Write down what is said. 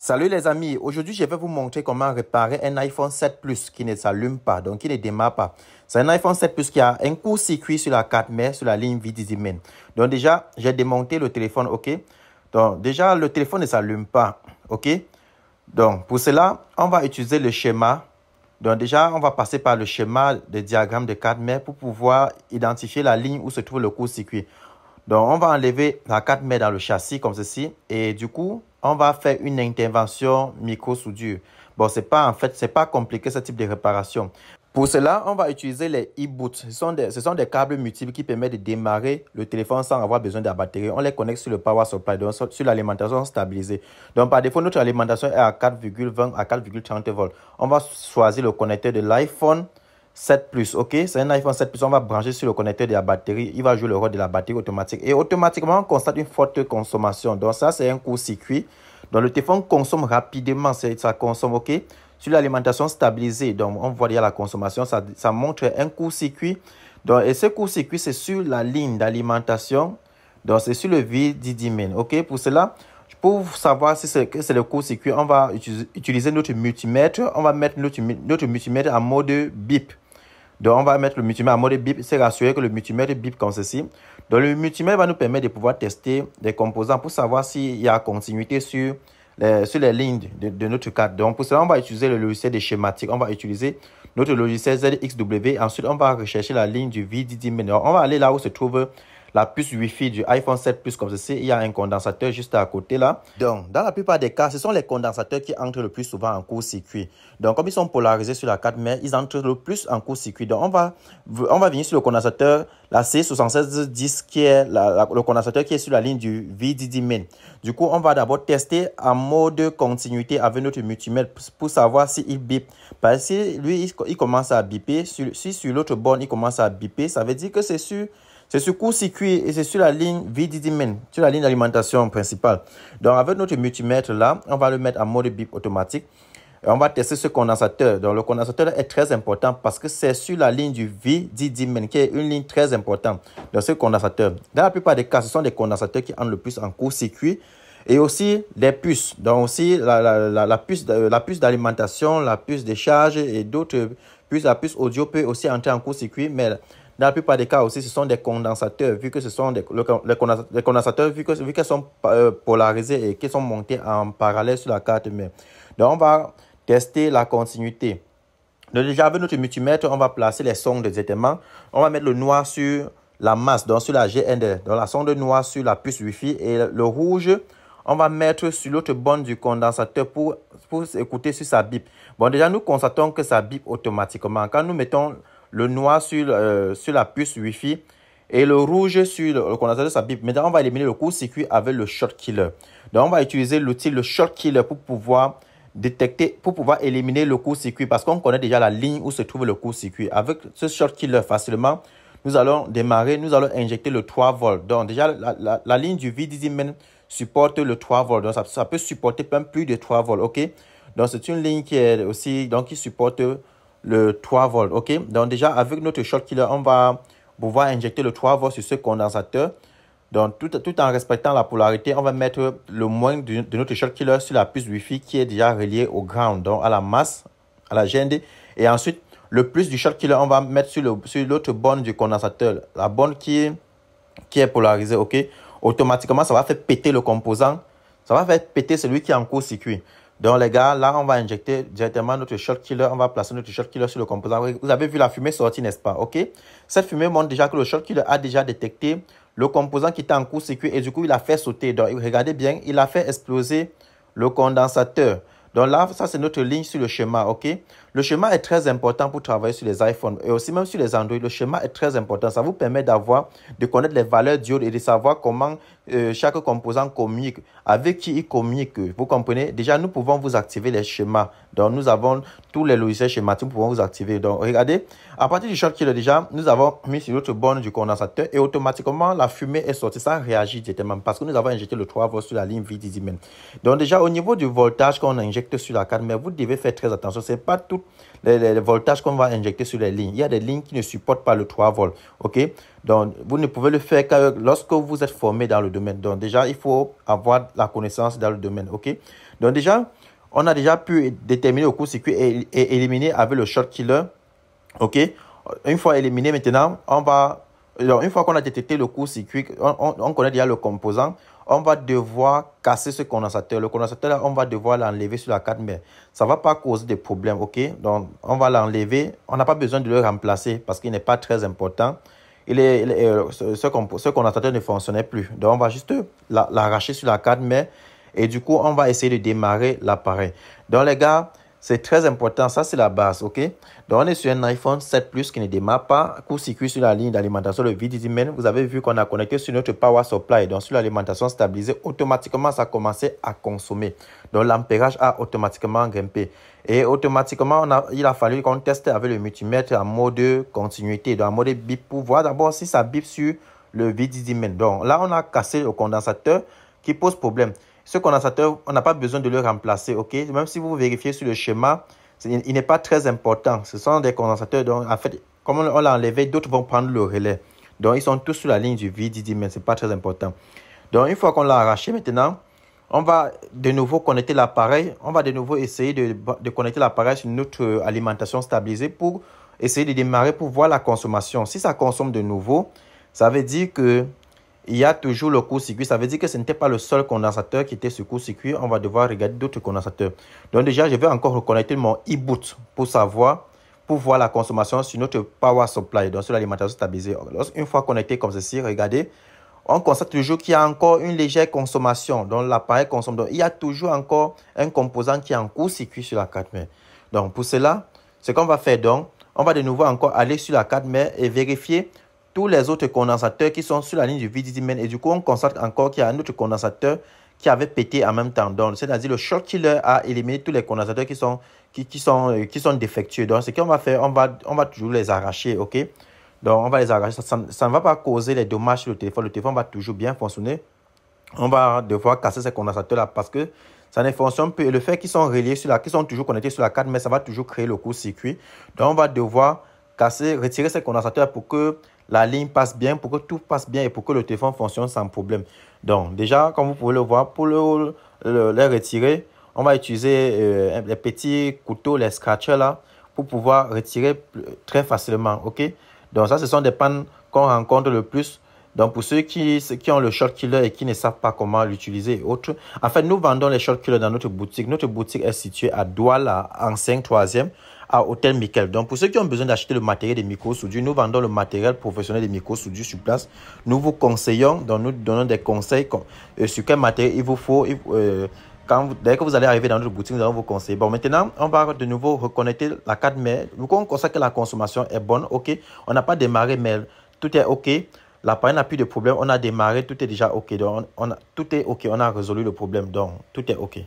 Salut les amis, aujourd'hui je vais vous montrer comment réparer un iPhone 7 Plus qui ne s'allume pas, donc qui ne démarre pas. C'est un iPhone 7 Plus qui a un court-circuit sur la carte mère, sur la ligne VDD-Main. Donc déjà, j'ai démonté le téléphone, ok. Donc déjà, le téléphone ne s'allume pas, ok. Donc pour cela, on va utiliser le schéma. Donc déjà, on va passer par le schéma de diagramme de carte mère pour pouvoir identifier la ligne où se trouve le court-circuit. Donc, on va enlever la carte mère dans le châssis comme ceci. Et du coup, on va faire une intervention micro-soudure. Bon, c'est pas compliqué ce type de réparation. Pour cela, on va utiliser les e-boots. Ce sont des câbles multiples qui permettent de démarrer le téléphone sans avoir besoin de la batterie. On les connecte sur le power supply, donc sur l'alimentation stabilisée. Donc, par défaut, notre alimentation est à 4,20 à 4,30 volts. On va choisir le connecteur de l'iPhone 7 Plus, ok? C'est un iPhone 7 Plus, on va brancher sur le connecteur de la batterie. Il va jouer le rôle de la batterie automatique. Et automatiquement, on constate une forte consommation. Donc ça, c'est un court-circuit. Donc le téléphone consomme rapidement, ça consomme, ok? Sur l'alimentation stabilisée, donc on voit déjà la consommation, ça montre un court-circuit. Donc, et ce court-circuit, c'est sur la ligne d'alimentation. Donc c'est sur le VDD-Main, ok? Pour cela, pour savoir si c'est le court-circuit, on va utiliser notre multimètre. On va mettre notre multimètre en mode bip. Donc, on va mettre le multimètre en mode bip. C'est rassuré que le multimètre bip comme ceci. Donc, le multimètre va nous permettre de pouvoir tester des composants pour savoir s'il y a continuité sur les lignes de notre carte. Donc, pour cela, on va utiliser le logiciel de schématique. On va utiliser notre logiciel ZXW. Ensuite, on va rechercher la ligne du VDD-Main. On va aller là où se trouve la puce Wi-Fi du iPhone 7 Plus comme ceci. Il y a un condensateur juste à côté là. Donc, dans la plupart des cas, ce sont les condensateurs qui entrent le plus souvent en court-circuit. Donc, comme ils sont polarisés sur la carte mère, ils entrent le plus en court-circuit. Donc, on va venir sur le condensateur, la C7610 qui est le condensateur qui est sur la ligne du VDD-Main. Du coup, on va d'abord tester en mode continuité avec notre multimètre pour savoir s'il bip. Parce que lui, il commence à biper. Si sur l'autre borne, il commence à biper, ça veut dire que c'est sur court-circuit et c'est sur la ligne VDD-Main, sur la ligne d'alimentation principale. Donc, avec notre multimètre là, on va le mettre en mode bip automatique. Et on va tester ce condensateur. Donc, le condensateur est très important parce que c'est sur la ligne du VDD-Main qui est une ligne très importante dans ce condensateur. Dans la plupart des cas, ce sont des condensateurs qui entrent le plus en court-circuit. Et aussi les puces. Donc, aussi la puce d'alimentation, la puce de charge et d'autres puces. La puce audio peut aussi entrer en court-circuit, mais dans la plupart des cas aussi, ce sont des condensateurs, vu que ce sont des condensateurs, vu qu'elles sont polarisés et qu'ils sont montés en parallèle sur la carte mère. Donc, on va tester la continuité. Donc, déjà, avec notre multimètre, on va placer les sondes de détectement. On va mettre le noir sur la masse, donc sur la GND. Donc, la sonde noire sur la puce Wi-Fi et le rouge, on va mettre sur l'autre borne du condensateur pour écouter si ça bip. Bon, déjà, nous constatons que ça bip automatiquement. Quand nous mettons le noir sur la puce Wi-Fi et le rouge sur le condensateur, ça bip. Maintenant, on va éliminer le court-circuit avec le short killer. Donc, on va utiliser l'outil, le short killer, pour pouvoir détecter, pour pouvoir éliminer le court-circuit parce qu'on connaît déjà la ligne où se trouve le court-circuit. Avec ce short killer, facilement, nous allons démarrer, nous allons injecter le 3 volts. Donc, déjà, la ligne du VDD-Main supporte le 3 volts. Donc, ça peut supporter même plus de 3 volts, ok? Donc, c'est une ligne qui est aussi, donc, qui supporte le 3 volts, ok? Donc, déjà, avec notre short killer, on va pouvoir injecter le 3 volts sur ce condensateur. Donc, tout en respectant la polarité, on va mettre le moins de notre short killer sur la puce Wi-Fi qui est déjà reliée au ground, donc à la masse, à la GND. Et ensuite, le plus du short killer, on va mettre sur l'autre borne du condensateur, la borne qui est polarisée, ok? Automatiquement, ça va faire péter le composant. Ça va faire péter celui qui est en court-circuit. Donc, les gars, là, on va injecter directement notre short killer. On va placer notre short killer sur le composant. Vous avez vu la fumée sortir, n'est-ce pas? OK? Cette fumée montre déjà que le short killer a déjà détecté le composant qui était en court-circuit et du coup, il a fait sauter. Donc, regardez bien, il a fait exploser le condensateur. Donc là, ça, c'est notre ligne sur le schéma, OK? Le schéma est très important pour travailler sur les iPhones et aussi même sur les Android. Le schéma est très important. Ça vous permet de connaître les valeurs diodes et de savoir comment chaque composant communique, avec qui il communique. Vous comprenez? Déjà, nous pouvons vous activer les schémas. Donc, nous avons tous les logiciels schématiques, nous pouvons vous activer. Donc, regardez, à partir du short killer, déjà, nous avons mis sur l'autre borne du condensateur et automatiquement, la fumée est sortie. Ça réagit directement parce que nous avons injecté le 3 volts sur la ligne VDD-Main. Donc, déjà, au niveau du voltage qu'on injecte sur la carte, mais vous devez faire très attention. Ce n'est pas tout les voltages qu'on va injecter sur les lignes. Il y a des lignes qui ne supportent pas le 3 volts. OK? Donc, vous ne pouvez le faire que lorsque vous êtes formé dans le domaine. Donc, déjà, il faut avoir la connaissance dans le domaine. OK? Donc déjà, on a déjà pu déterminer le court-circuit et éliminer avec le short killer. OK? Une fois éliminé, maintenant, alors, une fois qu'on a détecté le court-circuit, on connaît déjà le composant, on va devoir casser ce condensateur. Le condensateur, là, on va devoir l'enlever sur la carte mère. Ça ne va pas causer de problème, OK? Donc, on va l'enlever. On n'a pas besoin de le remplacer parce qu'il n'est pas très important. Ce condensateur ne fonctionnait plus. Donc, on va juste l'arracher sur la carte mère et du coup, on va essayer de démarrer l'appareil. Donc, les gars, c'est très important. Ça, c'est la base, OK? Donc, on est sur un iPhone 7 Plus qui ne démarre pas. Court-circuit sur la ligne d'alimentation, le VDD-Man. Vous avez vu qu'on a connecté sur notre power supply. Donc, sur l'alimentation stabilisée, automatiquement, ça a commencé à consommer. Donc, l'ampérage a automatiquement grimpé. Et automatiquement, il a fallu qu'on teste avec le multimètre en mode continuité, donc en mode bip pour voir d'abord si ça bip sur le VDD-Man. Donc, là, on a cassé le condensateur qui pose problème. Ce condensateur, on n'a pas besoin de le remplacer, OK? Même si vous vérifiez sur le schéma, il n'est pas très important. Ce sont des condensateurs, donc en fait, comme on l'a enlevé, d'autres vont prendre le relais. Donc, ils sont tous sur la ligne du VDD, mais ce n'est pas très important. Donc, une fois qu'on l'a arraché, maintenant, on va de nouveau connecter l'appareil. On va de nouveau essayer de connecter l'appareil sur notre alimentation stabilisée pour essayer de démarrer pour voir la consommation. Si ça consomme de nouveau, ça veut dire que il y a toujours le court-circuit. Ça veut dire que ce n'était pas le seul condensateur qui était sur court-circuit. On va devoir regarder d'autres condensateurs. Donc déjà, je vais encore reconnecter mon e-boot pour voir la consommation sur notre power supply, donc sur l'alimentation stabilisée. Une fois connecté comme ceci, regardez, on constate toujours qu'il y a encore une légère consommation. Donc l'appareil consomme. Donc il y a toujours encore un composant qui est en court-circuit sur la carte mère. Donc pour cela, ce qu'on va faire donc, on va de nouveau encore aller sur la carte mère et vérifier tous les autres condensateurs qui sont sur la ligne du VDD-Man. Et du coup, on constate encore qu'il y a un autre condensateur qui avait pété en même temps. Donc, c'est-à-dire le short killer a éliminé tous les condensateurs qui sont défectueux. Donc, ce qu'on va faire, on va toujours les arracher, OK? Donc, on va les arracher. Ça ne va pas causer les dommages sur le téléphone. Le téléphone va toujours bien fonctionner. On va devoir casser ces condensateurs-là parce que ça ne fonctionne plus. Et le fait qu'ils sont reliés qu'ils sont toujours connectés sur la carte, mais ça va toujours créer le court-circuit. Donc, on va devoir retirer ces condensateurs pour que la ligne passe bien, pour que tout passe bien et pour que le téléphone fonctionne sans problème. Donc, déjà, comme vous pouvez le voir, pour les retirer, on va utiliser les petits couteaux, les scratchers là, pour pouvoir retirer très facilement, OK? Donc, ça, ce sont des pannes qu'on rencontre le plus. Donc, pour ceux qui ont le short killer et qui ne savent pas comment l'utiliser et autres, en fait, nous vendons les short killers dans notre boutique. Notre boutique est située à Douala, en 5 3e, à Hôtel Michael. Donc, pour ceux qui ont besoin d'acheter le matériel de micro-soudure, nous vendons le matériel professionnel de micro-soudure sur place. Nous vous conseillons, donc nous donnons des conseils sur quel matériel il vous faut. Dès que vous allez arriver dans notre boutique, nous allons vous conseiller. Bon, maintenant, on va de nouveau reconnecter la carte mère. Vu qu'on constate que la consommation est bonne, OK. On n'a pas démarré, mais tout est OK. L'appareil n'a plus de problème. On a démarré, tout est déjà OK. Donc, tout est OK. On a résolu le problème. Donc, tout est OK.